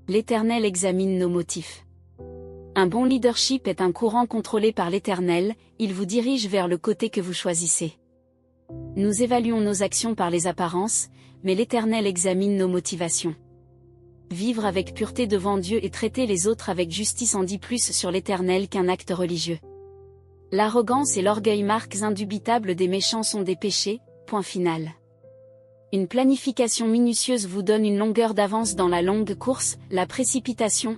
L'Éternel examine nos motifs. Un bon leadership est un courant contrôlé par l'Éternel, il vous dirige vers le côté que vous choisissez. Nous évaluons nos actions par les apparences, mais l'Éternel examine nos motivations. Vivre avec pureté devant Dieu et traiter les autres avec justice en dit plus sur l'Éternel qu'un acte religieux. L'arrogance et l'orgueil, marques indubitables des méchants, sont des péchés, point final. Une planification minutieuse vous donne une longueur d'avance dans la longue course, la précipitation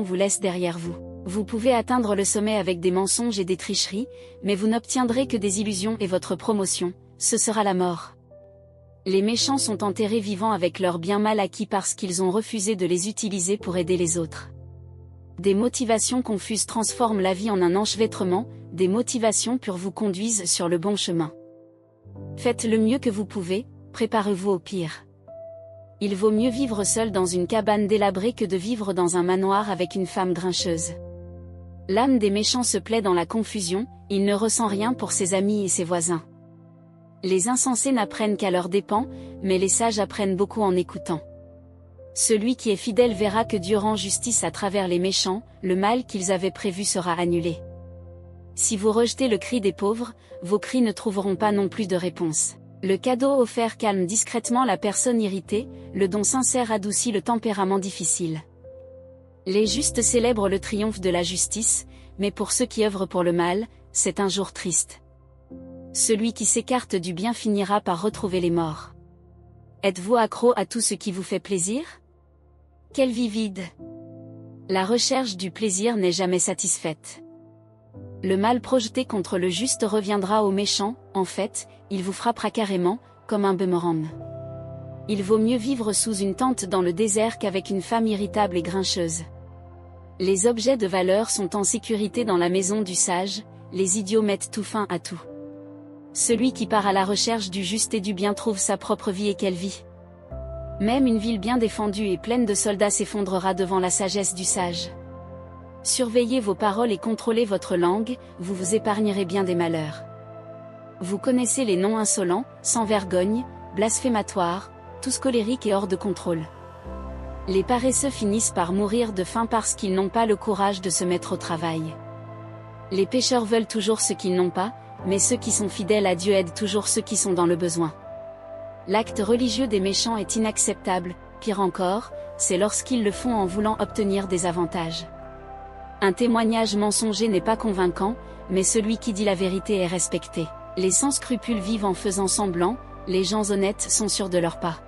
vous laisse derrière vous. Vous pouvez atteindre le sommet avec des mensonges et des tricheries, mais vous n'obtiendrez que des illusions et votre promotion, ce sera la mort. Les méchants sont enterrés vivants avec leurs biens mal acquis parce qu'ils ont refusé de les utiliser pour aider les autres. Des motivations confuses transforment la vie en un enchevêtrement, des motivations pures vous conduisent sur le bon chemin. Faites le mieux que vous pouvez, préparez-vous au pire. Il vaut mieux vivre seul dans une cabane délabrée que de vivre dans un manoir avec une femme grincheuse. L'âme des méchants se plaît dans la confusion, il ne ressent rien pour ses amis et ses voisins. Les insensés n'apprennent qu'à leurs dépens, mais les sages apprennent beaucoup en écoutant. Celui qui est fidèle verra que Dieu rend justice à travers les méchants, le mal qu'ils avaient prévu sera annulé. Si vous rejetez le cri des pauvres, vos cris ne trouveront pas non plus de réponse. Le cadeau offert calme discrètement la personne irritée, le don sincère adoucit le tempérament difficile. Les justes célèbrent le triomphe de la justice, mais pour ceux qui œuvrent pour le mal, c'est un jour triste. Celui qui s'écarte du bien finira par retrouver les morts. Êtes-vous accro à tout ce qui vous fait plaisir? Quelle vie vide! La recherche du plaisir n'est jamais satisfaite. Le mal projeté contre le juste reviendra au méchant, en fait, il vous frappera carrément, comme un boomerang. Il vaut mieux vivre sous une tente dans le désert qu'avec une femme irritable et grincheuse. Les objets de valeur sont en sécurité dans la maison du sage, les idiots mettent tout fin à tout. Celui qui part à la recherche du juste et du bien trouve sa propre vie, et quelle vie! Même une ville bien défendue et pleine de soldats s'effondrera devant la sagesse du sage. Surveillez vos paroles et contrôlez votre langue, vous vous épargnerez bien des malheurs. Vous connaissez les noms insolents, sans vergogne, blasphématoires, tous colériques et hors de contrôle. Les paresseux finissent par mourir de faim parce qu'ils n'ont pas le courage de se mettre au travail. Les pécheurs veulent toujours ce qu'ils n'ont pas, mais ceux qui sont fidèles à Dieu aident toujours ceux qui sont dans le besoin. L'acte religieux des méchants est inacceptable, pire encore, c'est lorsqu'ils le font en voulant obtenir des avantages. Un témoignage mensonger n'est pas convaincant, mais celui qui dit la vérité est respecté. Les sans scrupules vivent en faisant semblant, les gens honnêtes sont sûrs de leur pas.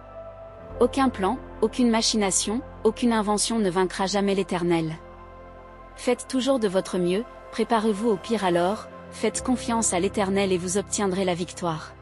Aucun plan, aucune machination, aucune invention ne vaincra jamais l'Éternel. Faites toujours de votre mieux, préparez-vous au pire alors, faites confiance à l'Éternel et vous obtiendrez la victoire.